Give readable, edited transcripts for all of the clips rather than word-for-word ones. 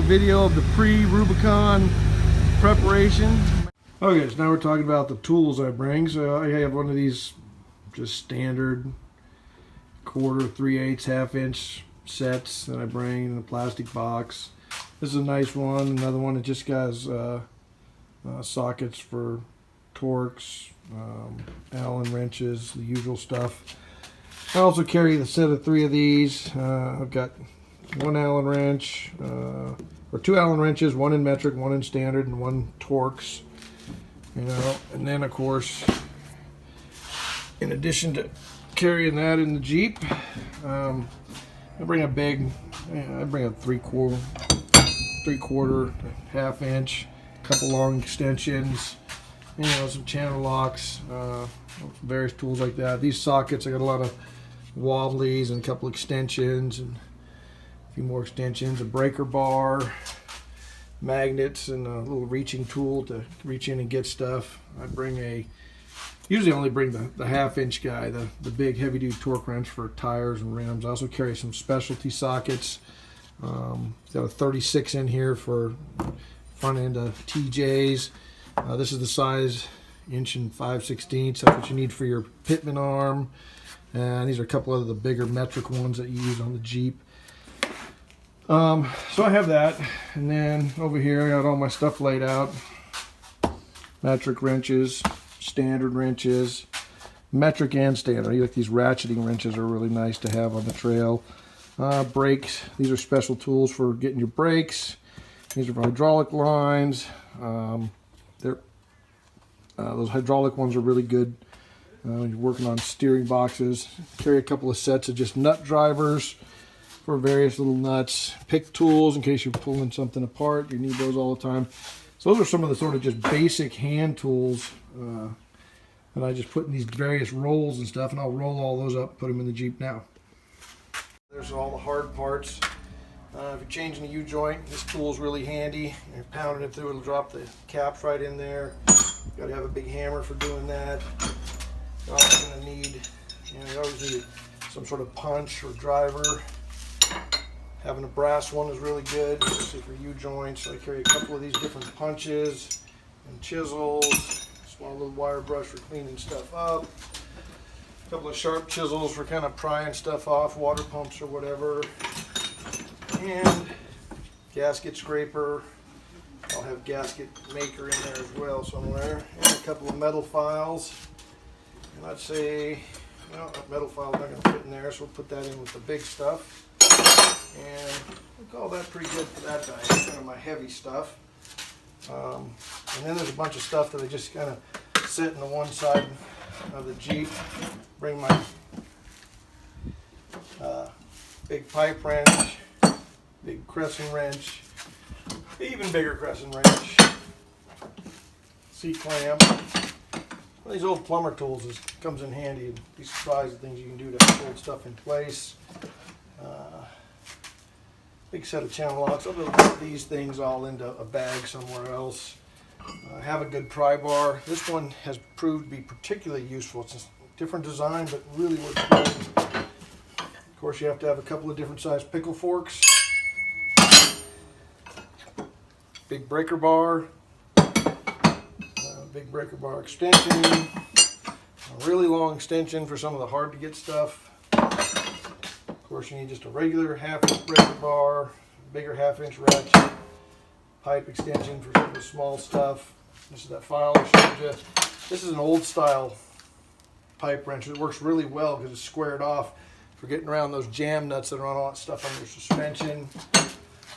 video of the pre-Rubicon preparation. Okay, so now we're talking about the tools I bring. So I have one of these just standard 1/4, 3/8, 1/2-inch sets that I bring in a plastic box. This is a nice one. Another one that just has sockets for torques, Allen wrenches, the usual stuff. I also carry the set of 3 of these. I've got 1 Allen wrench, or 2 Allen wrenches, 1 in metric, 1 in standard, and 1 Torx. You know, and then of course, in addition to carrying that in the Jeep, I bring a big, I bring a 3/4, 1/2-inch, a couple long extensions, you know, some channel locks, various tools like that. These sockets, I got a lot of wobblies and a couple extensions and a few more extensions, a breaker bar, magnets, and a little reaching tool to reach in and get stuff. I bring usually only bring the 1/2-inch guy, the big heavy duty torque wrench for tires and rims. I also carry some specialty sockets. Got a 36 in here for front end of TJs. This is the size 1 5/16. That's what you need for your pitman arm. And these are a couple of the bigger metric ones that you use on the Jeep. So I have that, and then over here I got all my stuff laid out. Metric wrenches, standard wrenches, metric and standard. Like these ratcheting wrenches are really nice to have on the trail. Brakes, these are special tools for getting your brakes. These are hydraulic lines. Those hydraulic ones are really good when you're working on steering boxes. Carry a couple of sets of just nut drivers for various little nuts. Pick tools in case you're pulling something apart. You need those all the time. So those are some of the sort of just basic hand tools that I just put in these various rolls and stuff, and I'll roll all those up and put them in the Jeep now. There's all the hard parts. If you're changing a U-joint, this tool is really handy. You're pounding it through, it'll drop the caps right in there. You gotta have a big hammer for doing that. You're also gonna need, you always need some sort of punch or driver. Having a brass one is really good, especially for U-joints. So I carry a couple of these different punches and chisels, small little wire brush for cleaning stuff up, a couple of sharp chisels for kind of prying stuff off, water pumps or whatever, and gasket scraper. I'll have gasket maker in there as well somewhere, and a couple of metal files. And I'd say, well, that metal file is not going to fit in there, so we'll put that in with the big stuff. And we'll call that pretty good for that guy. That's kind of my heavy stuff. And then there's a bunch of stuff that I just kind of set in the one side of the Jeep. Bring my big pipe wrench, big crescent wrench, even bigger crescent wrench, C-clamp. These old plumber tools comes in handy. You'd be surprised at things you can do to hold stuff in place. Big set of channel locks. I'll be able to put these things all into a bag somewhere else. Have a good pry bar. This one has proved to be particularly useful. It's a different design, but really works good. Of course, you have to have a couple of different size pickle forks. Big breaker bar. Big breaker bar extension. A really long extension for some of the hard to get stuff. Of course, you need just a regular 1/2-inch breaker bar, bigger 1/2-inch ratchet, pipe extension for some of the small stuff. This is that file I showed you. This is an old style pipe wrench. It works really well because it's squared off for getting around those jam nuts that are on all that stuff on your suspension.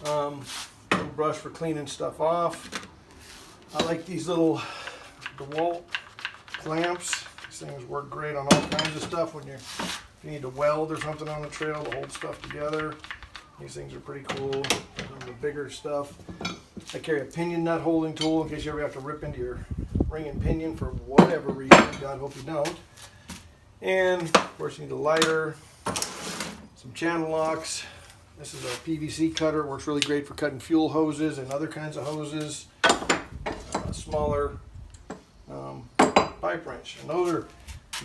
Little brush for cleaning stuff off. I like these little DeWalt clamps. These things work great on all kinds of stuff when if you need to weld or something on the trail to hold stuff together. These things are pretty cool. The bigger stuff. I carry a pinion nut holding tool in case you ever have to rip into your ring and pinion for whatever reason. God hope you don't. And of course you need a lighter, some channel locks. This is a PVC cutter. It works really great for cutting fuel hoses and other kinds of hoses. Smaller pipe wrench. And those are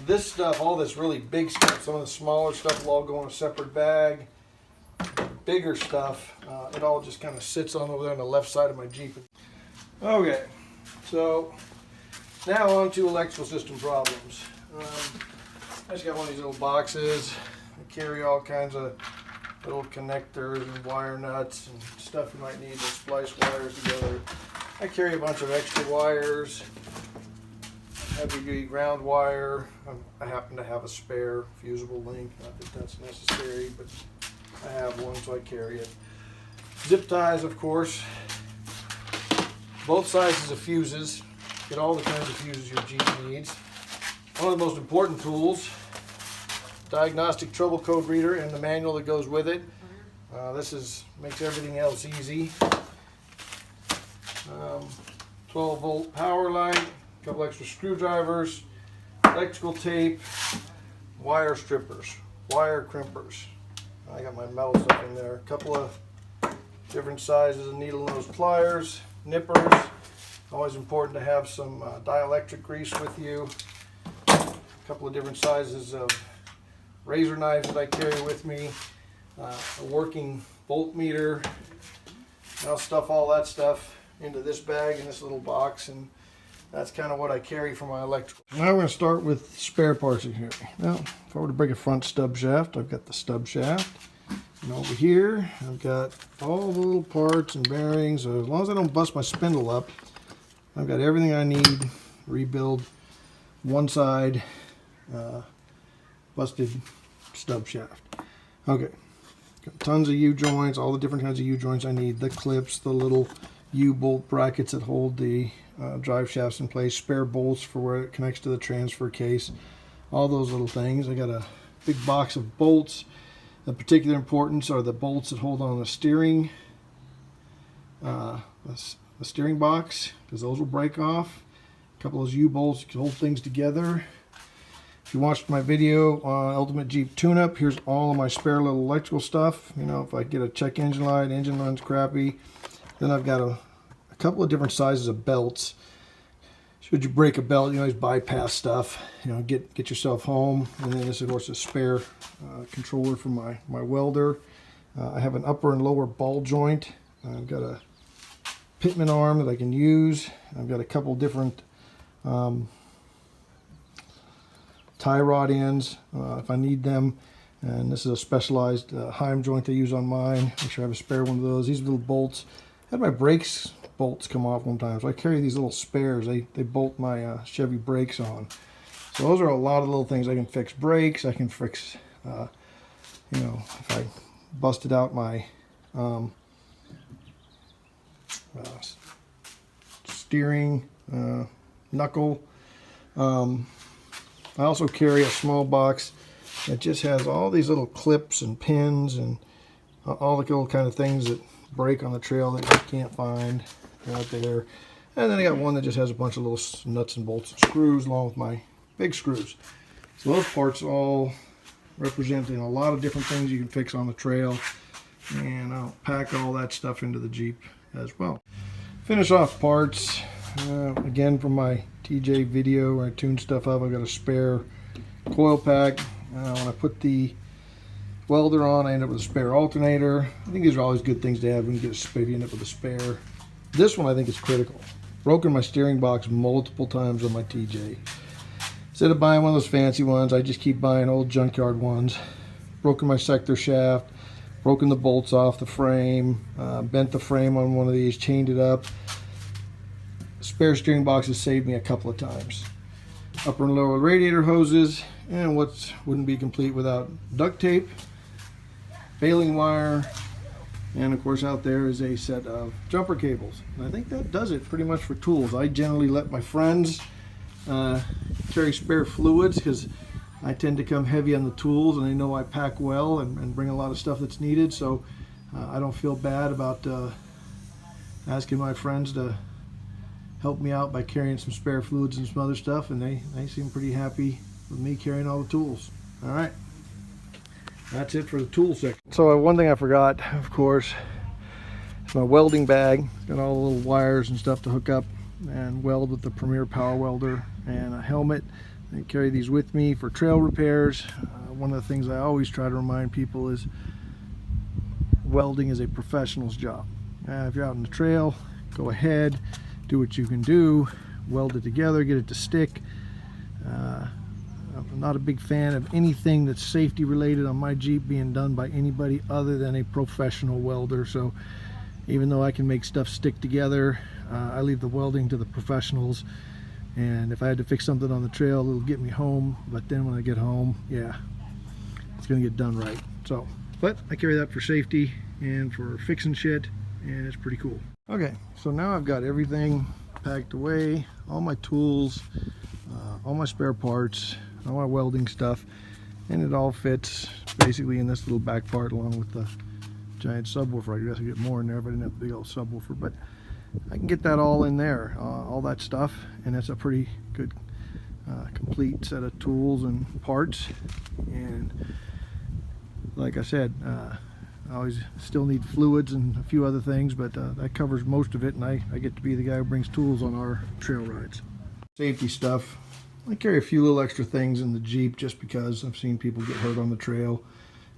this stuff, all this really big stuff. Some of the smaller stuff will all go in a separate bag. bigger stuff, it all just kind of sits on over there on the left side of my Jeep. Okay, so now on to electrical system problems. I just got one of these little boxes. I carry all kinds of little connectors and wire nuts and stuff you might need to splice wires together. I carry a bunch of extra wires, heavy duty ground wire. I happen to have a spare fusible link, not that that's necessary, but I have one, so I carry it. Zip ties, of course. Both sizes of fuses. Get all the kinds of fuses your Jeep needs. One of the most important tools, diagnostic trouble code reader and the manual that goes with it. This makes everything else easy. 12-volt power light, a couple extra screwdrivers, electrical tape, wire strippers, wire crimpers. I got my metal stuff in there. A couple of different sizes of needle nose pliers, nippers. Always important to have some dielectric grease with you. A couple of different sizes of razor knives that I carry with me. A working voltmeter. I'll stuff all that stuff into this bag in this little box, and that's kind of what I carry for my electrical. Now we're going to start with spare parts in here. Now, if I were to break a front stub shaft, I've got the stub shaft. And over here, I've got all the little parts and bearings. So as long as I don't bust my spindle up, I've got everything I need. Rebuild one side busted stub shaft. Okay, got tons of U-joints, all the different kinds of U-joints I need. The clips, the little U-bolt brackets that hold the drive shafts in place, spare bolts for where it connects to the transfer case, all those little things. I got a big box of bolts. Of particular importance are the bolts that hold on the steering box, because those will break off. A couple of those U-bolts can hold things together. If you watched my video on Ultimate Jeep Tune-Up, here's all of my spare little electrical stuff. You know, if I get a check engine light, engine runs crappy. Then I've got a couple of different sizes of belts. Should you break a belt, you always bypass stuff. You know, get yourself home. And then this, of course, is a spare controller for my welder. I have an upper and lower ball joint. I've got a pitman arm that I can use. I've got a couple different tie rod ends if I need them. And this is a specialized Heim joint I use on mine. Make sure I have a spare one of those. These little bolts. I had my brakes bolts come off one time, so I carry these little spares. They bolt my Chevy brakes on. So those are a lot of little things. I can fix brakes. I can fix, you know, if I busted out my steering knuckle. I also carry a small box that just has all these little clips and pins and all the little kind of things that break on the trail that you can't find. They're out there. And then I got one that just has a bunch of little nuts and bolts and screws along with my big screws. So those parts all representing a lot of different things you can fix on the trail. And I'll pack all that stuff into the Jeep as well. Finish off parts. Again, from my TJ video where I tune stuff up, I've got a spare coil pack. When I put the welder on, I end up with a spare alternator. I think these are always good things to have when you get a spare. You end up with a spare. This one I think is critical. Broken my steering box multiple times on my TJ. Instead of buying one of those fancy ones, I just keep buying old junkyard ones. Broken my sector shaft, broken the bolts off the frame, bent the frame on one of these, chained it up. Spare steering boxes saved me a couple of times. Upper and lower radiator hoses, and what wouldn't be complete without duct tape, baling wire, and of course out there is a set of jumper cables. And I think that does it pretty much for tools. I generally let my friends carry spare fluids because I tend to come heavy on the tools, and they know I pack well and bring a lot of stuff that's needed, so I don't feel bad about asking my friends to help me out by carrying some spare fluids and some other stuff, and they seem pretty happy with me carrying all the tools. All right, that's it for the tool section. So one thing I forgot, of course, is my welding bag. It's got all the little wires and stuff to hook up and weld with the Premier Power Welder, and a helmet. I carry these with me for trail repairs. One of the things I always try to remind people is welding is a professional's job. If you're out on the trail, go ahead, do what you can do, weld it together, get it to stick. I'm not a big fan of anything that's safety related on my Jeep being done by anybody other than a professional welder. So even though I can make stuff stick together, I leave the welding to the professionals. And if I had to fix something on the trail, it'll get me home. But then when I get home, yeah, it's gonna get done right. So, but I carry that for safety and for fixing shit, and it's pretty cool. Okay, so now I've got everything packed away, all my tools, all my spare parts, all my welding stuff, and it all fits basically in this little back part along with the giant subwoofer. I guess I get more in there, but I didn't have the big old subwoofer, but I can get that all in there, all that stuff, and it's a pretty good complete set of tools and parts. And like I said, I always still need fluids and a few other things, but that covers most of it, and I get to be the guy who brings tools on our trail rides. Safety stuff. I carry a few little extra things in the Jeep just because I've seen people get hurt on the trail.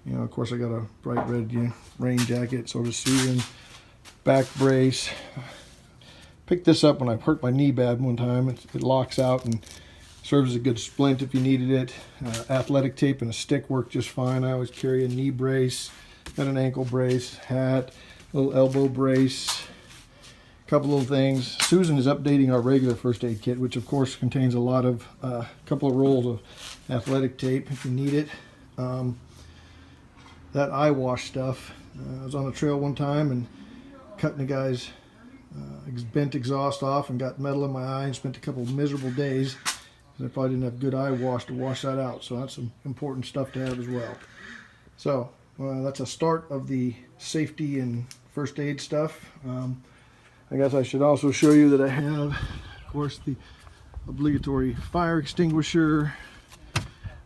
You know, of course I got a bright red rain jacket, so does Susan. Back brace. Picked this up when I hurt my knee bad one time. It locks out and serves as a good splint if you needed it. Athletic tape and a stick work just fine. I always carry a knee brace, got an ankle brace, hat, little elbow brace, a couple little things. Susan is updating our regular first aid kit, which of course contains a lot of, couple of rolls of athletic tape if you need it. That eye wash stuff. I was on a trail one time and cutting a guy's bent exhaust off and got metal in my eye and spent a couple of miserable days because I probably didn't have good eye wash to wash that out. So that's some important stuff to have as well. So that's a start of the safety and first aid stuff. I guess I should also show you that I have, of course, the obligatory fire extinguisher,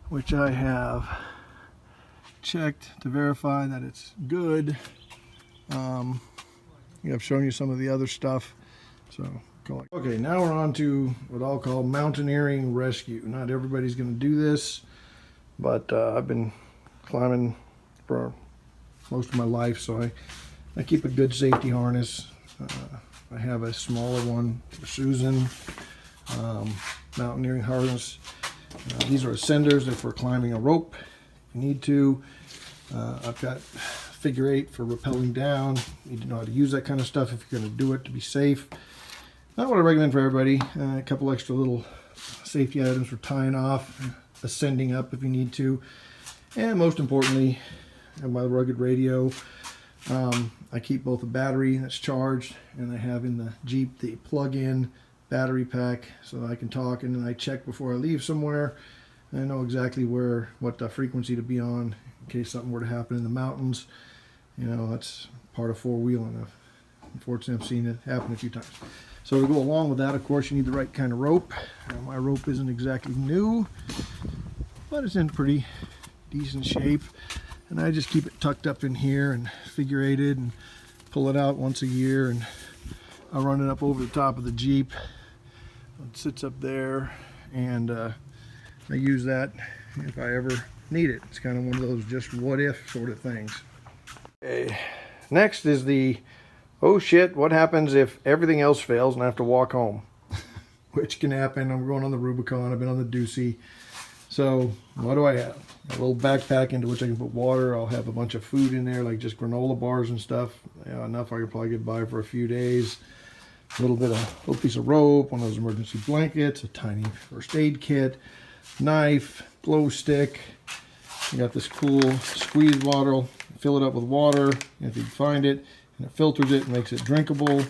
which I have checked to verify that it's good. I've shown you some of the other stuff. So, okay, now we're on to what I'll call mountaineering rescue. Not everybody's going to do this, but I've been climbing for most of my life, so I keep a good safety harness. I have a smaller one for Susan, mountaineering harness. These are ascenders if we're climbing a rope if you need to. I've got figure 8 for rappelling down. You need to know how to use that kind of stuff if you're going to do it to be safe. Not what I recommend for everybody. A couple extra little safety items for tying off, ascending up if you need to. And most importantly, I have my rugged radio. I keep both a battery that's charged, and I have in the Jeep the plug-in battery pack so I can talk, and then I check before I leave somewhere. And I know exactly what frequency to be on in case something were to happen in the mountains. You know, that's part of four-wheeling. Unfortunately, I've seen it happen a few times. So to go along with that, of course, you need the right kind of rope. My rope isn't exactly new, but it's in pretty decent shape. And I just keep it tucked up in here and figure 8'd and pull it out once a year, and I run it up over the top of the Jeep. It sits up there, and I use that if I ever need it. It's kind of one of those just what if sort of things. Okay. Next is the, oh shit, what happens if everything else fails and I have to walk home? Which can happen. I'm going on the Rubicon, I've been on the Doocy. So what do I have? A little backpack into which I can put water. I'll have a bunch of food in there, like just granola bars and stuff. Yeah, enough I could probably get by for a few days. A little piece of rope, one of those emergency blankets, a tiny first aid kit, knife, glow stick. You got this cool squeeze bottle. Fill it up with water if you can find it, and it filters it and makes it drinkable.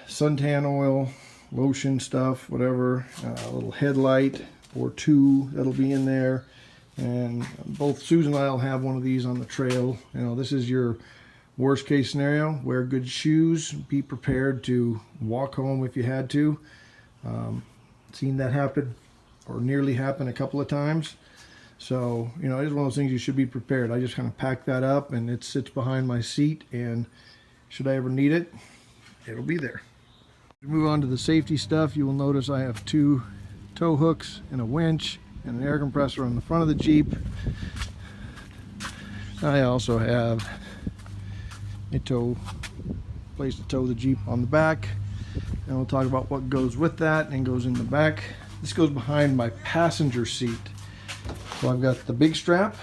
Suntan oil, lotion stuff, whatever. A little headlight or two that'll be in there. And both Susan and I will have one of these on the trail. You know, this is your worst case scenario. Wear good shoes. Be prepared to walk home if you had to. Seen that happen or nearly happen a couple of times. So, you know, it's one of those things you should be prepared. I just kind of pack that up, and it sits behind my seat, and should I ever need it, it'll be there. To move on to the safety stuff, you will notice I have 2 tow hooks and a winch and an air compressor on the front of the Jeep. I also have a place to tow the Jeep on the back, and we'll talk about what goes with that and goes in the back. This goes behind my passenger seat. So I've got the big strap,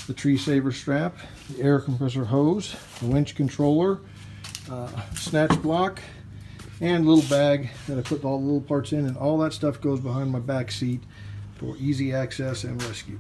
the tree saver strap, the air compressor hose, the winch controller, snatch block, and a little bag that I put all the little parts in, and all that stuff goes behind my back seat for easy access and rescue.